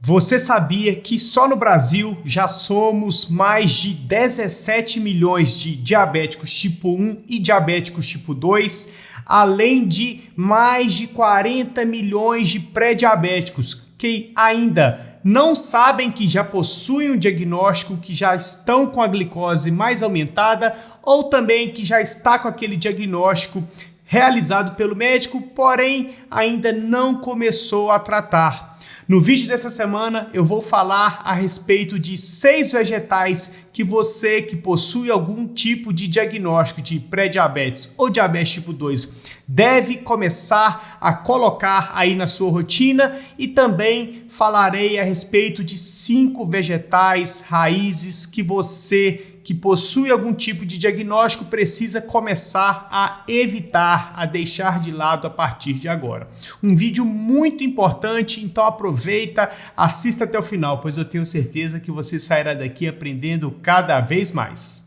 Você sabia que só no Brasil já somos mais de 17 milhões de diabéticos tipo 1 e diabéticos tipo 2, além de mais de 40 milhões de pré-diabéticos que ainda não sabem que já possuem um diagnóstico, que já estão com a glicose mais aumentada ou também que já está com aquele diagnóstico realizado pelo médico, porém ainda não começou a tratar. No vídeo dessa semana eu vou falar a respeito de 6 vegetais que você que possui algum tipo de diagnóstico de pré-diabetes ou diabetes tipo 2 deve começar a colocar aí na sua rotina, e também falarei a respeito de 5 vegetais raízes que você que possui algum tipo de diagnóstico precisa começar a evitar, a deixar de lado a partir de agora. Um vídeo muito importante, então aproveita, assista até o final, pois eu tenho certeza que você sairá daqui aprendendo cada vez mais.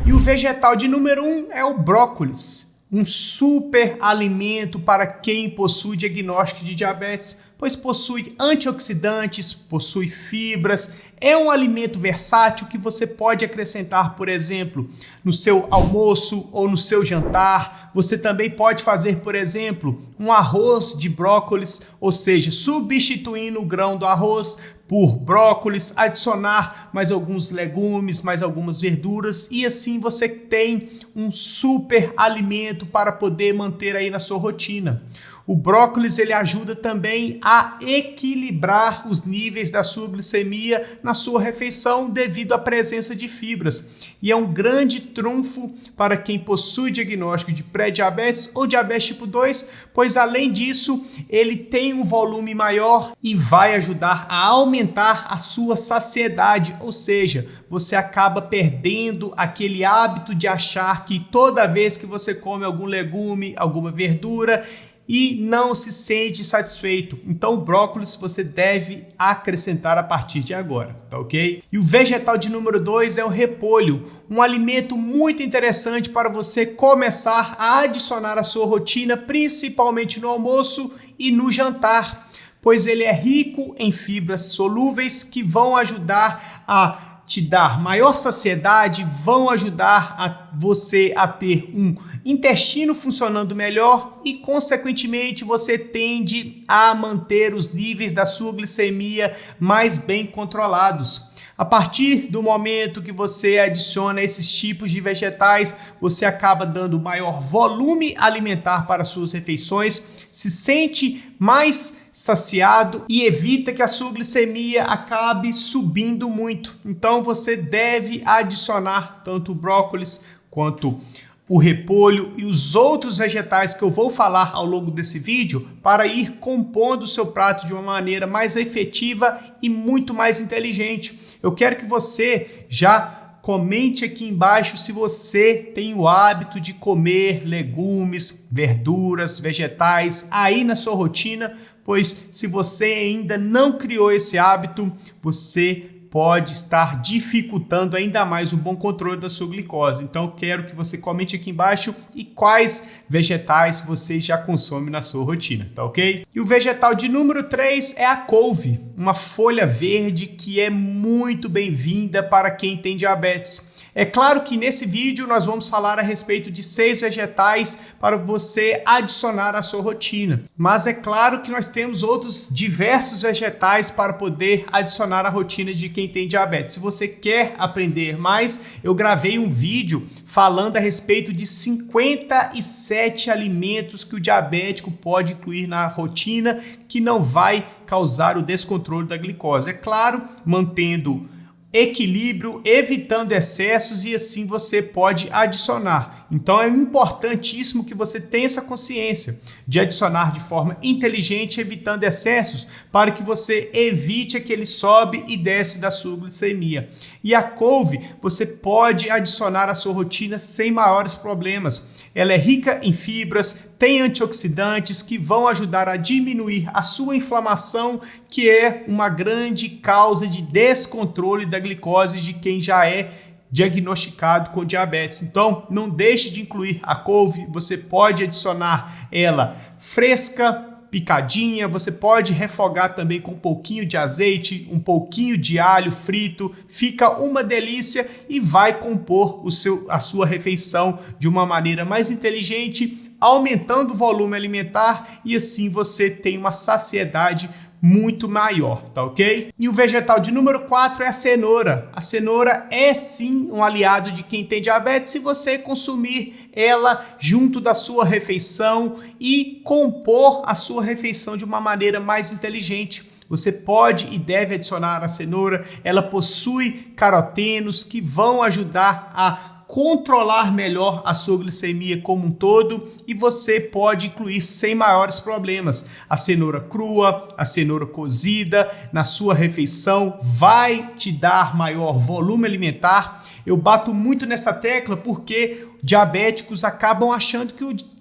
E o vegetal de número 1 é o brócolis, um super alimento para quem possui diagnóstico de diabetes, pois possui antioxidantes, possui fibras, é um alimento versátil que você pode acrescentar, por exemplo, no seu almoço ou no seu jantar. Você também pode fazer, por exemplo, um arroz de brócolis, ou seja, substituindo o grão do arroz por brócolis, adicionar mais alguns legumes, mais algumas verduras, e assim você tem um super alimento para poder manter aí na sua rotina. O brócolis ele ajuda também a equilibrar os níveis da sua glicemia na sua refeição devido à presença de fibras. E é um grande trunfo para quem possui diagnóstico de pré-diabetes ou diabetes tipo 2, pois além disso, ele tem um volume maior e vai ajudar a aumentar a sua saciedade, ou seja, você acaba perdendo aquele hábito de achar que toda vez que você come algum legume, alguma verdura, e não se sente satisfeito. Então o brócolis você deve acrescentar a partir de agora, tá ok? E o vegetal de número 2 é o repolho, um alimento muito interessante para você começar a adicionar à sua rotina, principalmente no almoço e no jantar, pois ele é rico em fibras solúveis que vão ajudar a te dar maior saciedade, vão ajudar a você a ter um intestino funcionando melhor e, consequentemente, você tende a manter os níveis da sua glicemia mais bem controlados. A partir do momento que você adiciona esses tipos de vegetais, você acaba dando maior volume alimentar para suas refeições, se sente mais saciado e evita que a sua glicemia acabe subindo muito. Então você deve adicionar tanto o brócolis quanto o repolho e os outros vegetais que eu vou falar ao longo desse vídeo para ir compondo o seu prato de uma maneira mais efetiva e muito mais inteligente. Eu quero que você já comente aqui embaixo se você tem o hábito de comer legumes, verduras, vegetais aí na sua rotina, pois se você ainda não criou esse hábito, você pode estar dificultando ainda mais o bom controle da sua glicose. Então eu quero que você comente aqui embaixo e quais vegetais você já consome na sua rotina, tá ok? E o vegetal de número 3 é a couve, uma folha verde que é muito bem-vinda para quem tem diabetes. É claro que nesse vídeo nós vamos falar a respeito de 6 vegetais para você adicionar à sua rotina. Mas é claro que nós temos outros diversos vegetais para poder adicionar à rotina de quem tem diabetes. Se você quer aprender mais, eu gravei um vídeo falando a respeito de 57 alimentos que o diabético pode incluir na rotina que não vai causar o descontrole da glicose. É claro, mantendo equilíbrio, evitando excessos, e assim você pode adicionar. Então é importantíssimo que você tenha essa consciência de adicionar de forma inteligente, evitando excessos, para que você evite aquele sobe e desce da sua glicemia. E a couve você pode adicionar à sua rotina sem maiores problemas. Ela é rica em fibras, tem antioxidantes que vão ajudar a diminuir a sua inflamação, que é uma grande causa de descontrole da glicose de quem já é diagnosticado com diabetes. Então, não deixe de incluir a couve, você pode adicionar ela fresca, picadinha, você pode refogar também com um pouquinho de azeite, um pouquinho de alho frito, fica uma delícia e vai compor a sua refeição de uma maneira mais inteligente, aumentando o volume alimentar e assim você tem uma saciedade muito maior, tá ok? E o vegetal de número 4 é a cenoura. A cenoura é sim um aliado de quem tem diabetes se você consumir ela junto da sua refeição e compor a sua refeição de uma maneira mais inteligente. Você pode e deve adicionar a cenoura, ela possui carotenos que vão ajudar a controlar melhor a sua glicemia como um todo e você pode incluir sem maiores problemas. A cenoura crua, a cenoura cozida na sua refeição vai te dar maior volume alimentar. Eu bato muito nessa tecla porque diabéticos acabam achando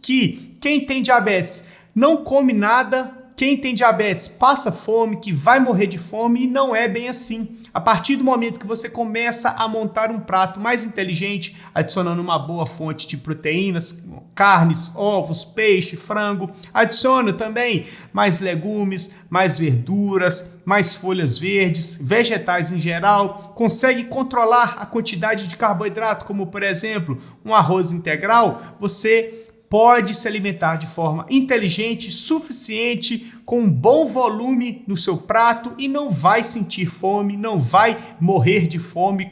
que quem tem diabetes não come nada, quem tem diabetes passa fome, que vai morrer de fome e não é bem assim. A partir do momento que você começa a montar um prato mais inteligente, adicionando uma boa fonte de proteínas, carnes, ovos, peixe, frango, adiciona também mais legumes, mais verduras, mais folhas verdes, vegetais em geral, consegue controlar a quantidade de carboidrato, como por exemplo, um arroz integral, você pode se alimentar de forma inteligente, suficiente, com um bom volume no seu prato e não vai sentir fome, não vai morrer de fome,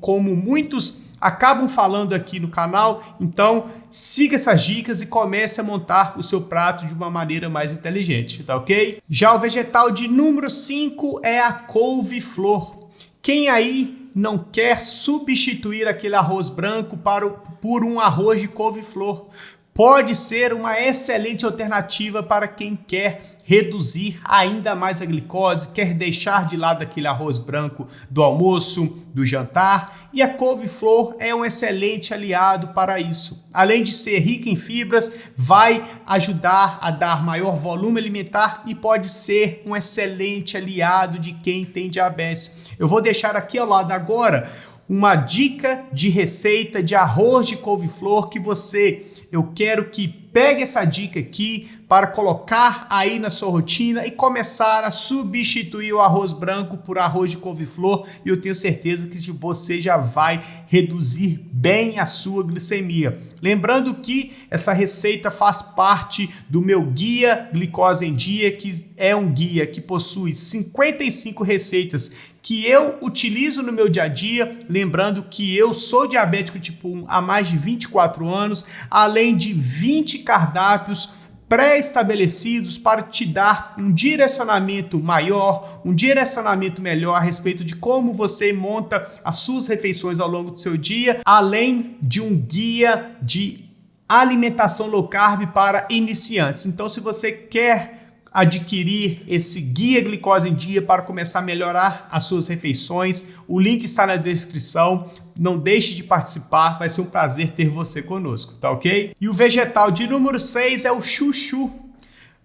como muitos acabam falando aqui no canal. Então, siga essas dicas e comece a montar o seu prato de uma maneira mais inteligente, tá ok? Já o vegetal de número 5 é a couve-flor. Quem aí não quer substituir aquele arroz branco por um arroz de couve-flor? Pode ser uma excelente alternativa para quem quer reduzir ainda mais a glicose, quer deixar de lado aquele arroz branco do almoço, do jantar, e a couve-flor é um excelente aliado para isso. Além de ser rica em fibras, vai ajudar a dar maior volume alimentar e pode ser um excelente aliado de quem tem diabetes. Eu vou deixar aqui ao lado agora uma dica de receita de arroz de couve-flor que eu quero que pegue essa dica aqui para colocar aí na sua rotina e começar a substituir o arroz branco por arroz de couve-flor e eu tenho certeza que você já vai reduzir bem a sua glicemia. Lembrando que essa receita faz parte do meu guia Glicose em Dia, que é um guia que possui 55 receitas que eu utilizo no meu dia a dia, lembrando que eu sou diabético tipo 1 há mais de 24 anos, além de 20 cardápios pré-estabelecidos para te dar um direcionamento maior, um direcionamento melhor a respeito de como você monta as suas refeições ao longo do seu dia, além de um guia de alimentação low carb para iniciantes. Então, se você quer adquirir esse guia Glicose em Dia para começar a melhorar as suas refeições, o link está na descrição. Não deixe de participar, vai ser um prazer ter você conosco, tá ok? E o vegetal de número 6 é o chuchu.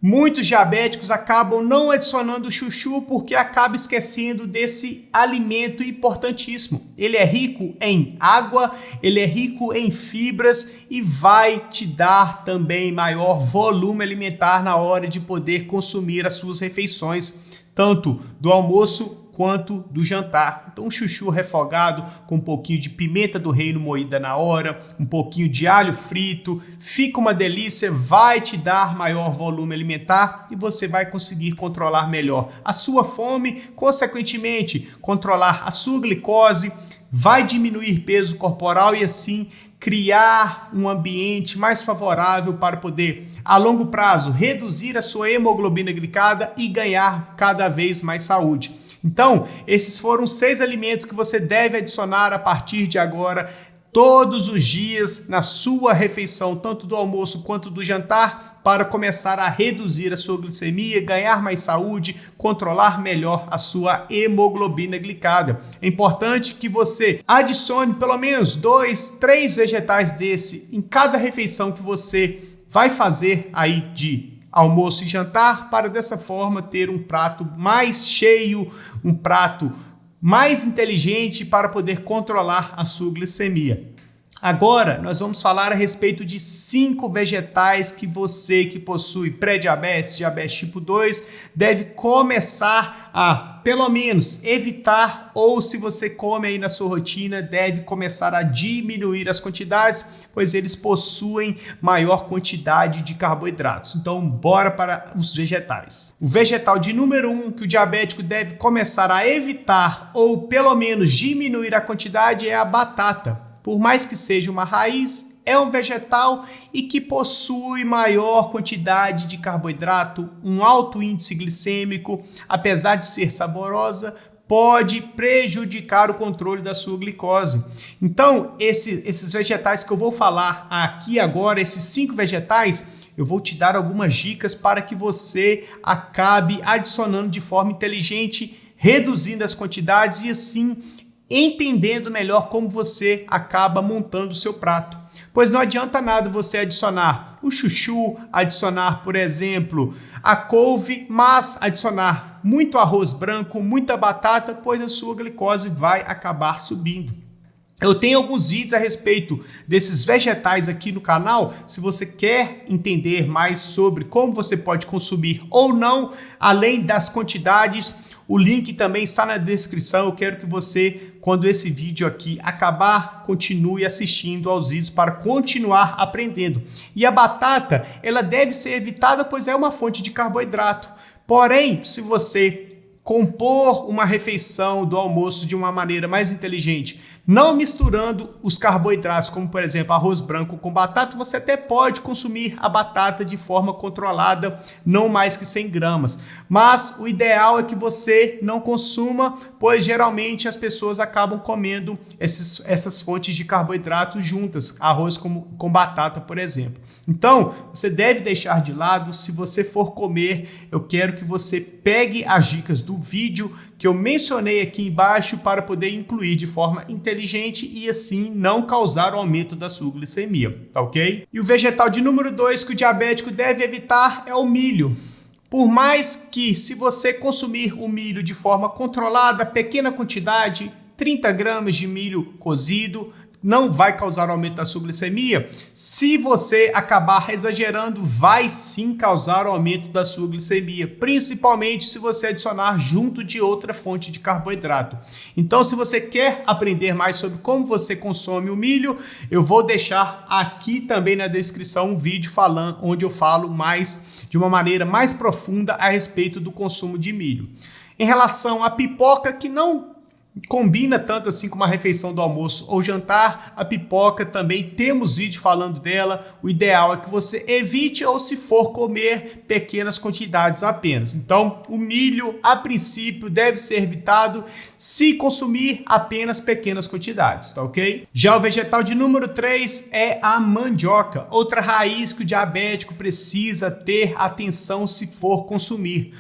Muitos diabéticos acabam não adicionando o chuchu porque acabam esquecendo desse alimento importantíssimo. Ele é rico em água, ele é rico em fibras e vai te dar também maior volume alimentar na hora de poder consumir as suas refeições, tanto do almoço quanto do jantar. Então, um chuchu refogado com um pouquinho de pimenta do reino moída na hora, um pouquinho de alho frito, fica uma delícia, vai te dar maior volume alimentar e você vai conseguir controlar melhor a sua fome, consequentemente, controlar a sua glicose, vai diminuir peso corporal e assim criar um ambiente mais favorável para poder, a longo prazo, reduzir a sua hemoglobina glicada e ganhar cada vez mais saúde. Então, esses foram 6 alimentos que você deve adicionar a partir de agora, todos os dias na sua refeição, tanto do almoço quanto do jantar, para começar a reduzir a sua glicemia, ganhar mais saúde, controlar melhor a sua hemoglobina glicada. É importante que você adicione pelo menos 2, 3 vegetais desse em cada refeição que você vai fazer aí de almoço e jantar, para dessa forma ter um prato mais cheio, um prato mais inteligente para poder controlar a sua glicemia. Agora, nós vamos falar a respeito de 5 vegetais que você que possui pré-diabetes, diabetes tipo 2, deve começar a, pelo menos, evitar, ou se você come aí na sua rotina, deve começar a diminuir as quantidades, pois eles possuem maior quantidade de carboidratos. Então, bora para os vegetais. O vegetal de número 1 que o diabético deve começar a evitar, ou pelo menos diminuir a quantidade, é a batata. Por mais que seja uma raiz, é um vegetal e que possui maior quantidade de carboidrato, um alto índice glicêmico, apesar de ser saborosa, pode prejudicar o controle da sua glicose. Então, esses vegetais que eu vou falar aqui agora, esses 5 vegetais, eu vou te dar algumas dicas para que você acabe adicionando de forma inteligente, reduzindo as quantidades e assim entendendo melhor como você acaba montando o seu prato. Pois não adianta nada você adicionar o chuchu, adicionar, por exemplo, a couve, mas adicionar muito arroz branco, muita batata, pois a sua glicose vai acabar subindo. Eu tenho alguns vídeos a respeito desses vegetais aqui no canal. Se você quer entender mais sobre como você pode consumir ou não, além das quantidades, o link também está na descrição. Eu quero que você, quando esse vídeo aqui acabar, continue assistindo aos vídeos para continuar aprendendo. E a batata, ela deve ser evitada, pois é uma fonte de carboidrato. Porém, se você compor uma refeição do almoço de uma maneira mais inteligente, não misturando os carboidratos, como por exemplo arroz branco com batata, você até pode consumir a batata de forma controlada, não mais que 100 gramas. Mas o ideal é que você não consuma, pois geralmente as pessoas acabam comendo essas fontes de carboidratos juntas, arroz com batata, por exemplo. Então, você deve deixar de lado. Se você for comer, eu quero que você pegue as dicas do vídeo que eu mencionei aqui embaixo para poder incluir de forma inteligente e assim não causar o aumento da sua glicemia, tá ok? E o vegetal de número 2 que o diabético deve evitar é o milho. Por mais que, se você consumir o milho de forma controlada, pequena quantidade, 30 gramas de milho cozido, não vai causar aumento da sua glicemia. Se você acabar exagerando, vai sim causar aumento da sua glicemia, principalmente se você adicionar junto de outra fonte de carboidrato. Então, se você quer aprender mais sobre como você consome o milho, eu vou deixar aqui também na descrição um vídeo onde eu falo mais de uma maneira mais profunda a respeito do consumo de milho. Em relação à pipoca, que não combina tanto assim com uma refeição do almoço ou jantar, a pipoca também temos vídeo falando dela. O ideal é que você evite ou, se for comer, pequenas quantidades apenas. Então, o milho, a princípio, deve ser evitado se consumir apenas pequenas quantidades, tá ok? Já o vegetal de número 3 é a mandioca, outra raiz que o diabético precisa ter atenção se for consumir.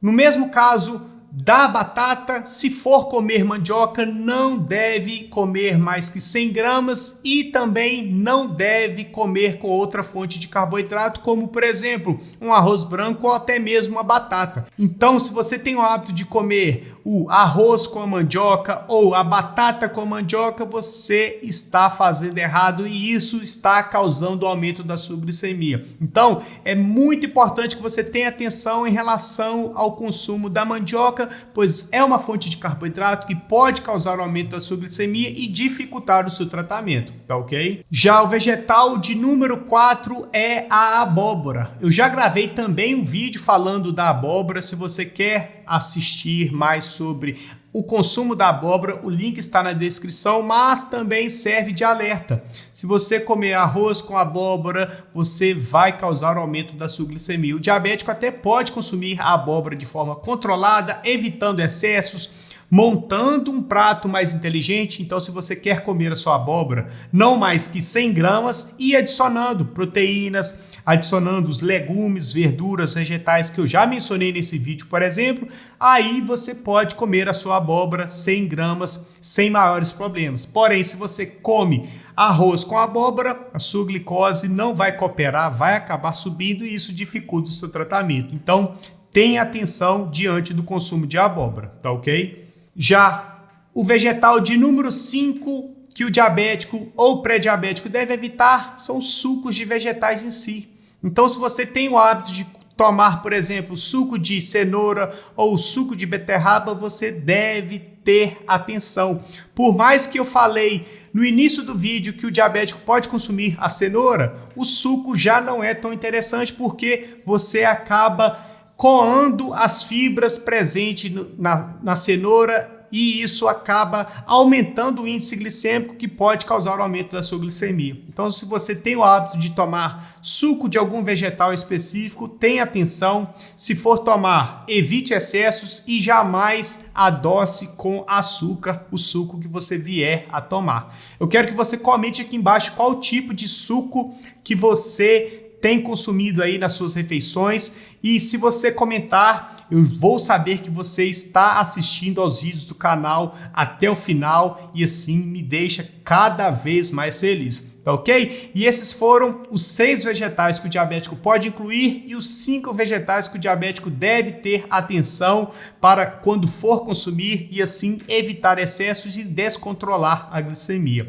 No mesmo caso da batata, se for comer mandioca, não deve comer mais que 100 gramas e também não deve comer com outra fonte de carboidrato, como por exemplo, um arroz branco ou até mesmo uma batata. Então, se você tem o hábito de comer o arroz com a mandioca ou a batata com a mandioca, você está fazendo errado e isso está causando o aumento da sua glicemia. Então, é muito importante que você tenha atenção em relação ao consumo da mandioca, pois é uma fonte de carboidrato que pode causar o aumento da sua glicemia e dificultar o seu tratamento, tá ok? Já o vegetal de número 4 é a abóbora. Eu já gravei também um vídeo falando da abóbora. Se você quer assistir mais sobre o consumo da abóbora, o link está na descrição, mas também serve de alerta. Se você comer arroz com abóbora, você vai causar o aumento da sua glicemia. O diabético até pode consumir a abóbora de forma controlada, evitando excessos, montando um prato mais inteligente. Então, se você quer comer a sua abóbora, não mais que 100 gramas e adicionando proteínas, adicionando os legumes, verduras, vegetais que eu já mencionei nesse vídeo, por exemplo, aí você pode comer a sua abóbora 100 gramas sem maiores problemas. Porém, se você come arroz com abóbora, a sua glicose não vai cooperar, vai acabar subindo e isso dificulta o seu tratamento. Então, tenha atenção diante do consumo de abóbora, tá ok? Já O vegetal de número 5 que o diabético ou pré-diabético deve evitar são os sucos de vegetais em si. Então, se você tem o hábito de tomar, por exemplo, suco de cenoura ou suco de beterraba, você deve ter atenção. Por mais que eu falei no início do vídeo que o diabético pode consumir a cenoura, o suco já não é tão interessante porque você acaba coando as fibras presentes na cenoura e isso acaba aumentando o índice glicêmico que pode causar o aumento da sua glicemia. Então, se você tem o hábito de tomar suco de algum vegetal específico, tenha atenção. Se for tomar, evite excessos e jamais adoce com açúcar o suco que você vier a tomar. Eu quero que você comente aqui embaixo qual tipo de suco que você tem consumido aí nas suas refeições e se você comentar, eu vou saber que você está assistindo aos vídeos do canal até o final e assim me deixa cada vez mais feliz, tá ok? E esses foram os 6 vegetais que o diabético pode incluir e os 5 vegetais que o diabético deve ter atenção para quando for consumir e assim evitar excessos e descontrolar a glicemia.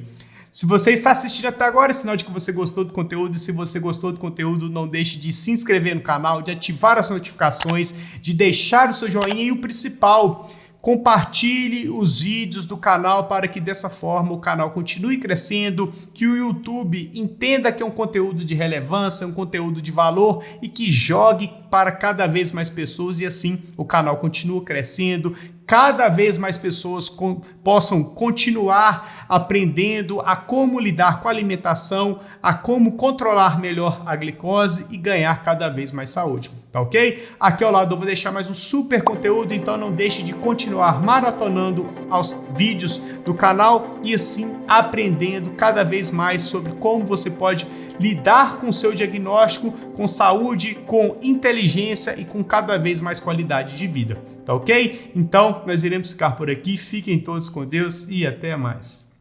Se você está assistindo até agora, é sinal de que você gostou do conteúdo. E se você gostou do conteúdo, não deixe de se inscrever no canal, de ativar as notificações, de deixar o seu joinha e o principal, compartilhe os vídeos do canal para que dessa forma o canal continue crescendo, que o YouTube entenda que é um conteúdo de relevância, um conteúdo de valor e que jogue para cada vez mais pessoas e assim o canal continua crescendo, cada vez mais pessoas possam continuar aprendendo a como lidar com a alimentação, a como controlar melhor a glicose e ganhar cada vez mais saúde, tá ok? Aqui ao lado eu vou deixar mais um super conteúdo, então não deixe de continuar maratonando aos vídeos do canal e assim aprendendo cada vez mais sobre como você pode lidar com o seu diagnóstico, com saúde, com inteligência e com cada vez mais qualidade de vida, tá ok? Então, nós iremos ficar por aqui, fiquem todos com Deus e até mais.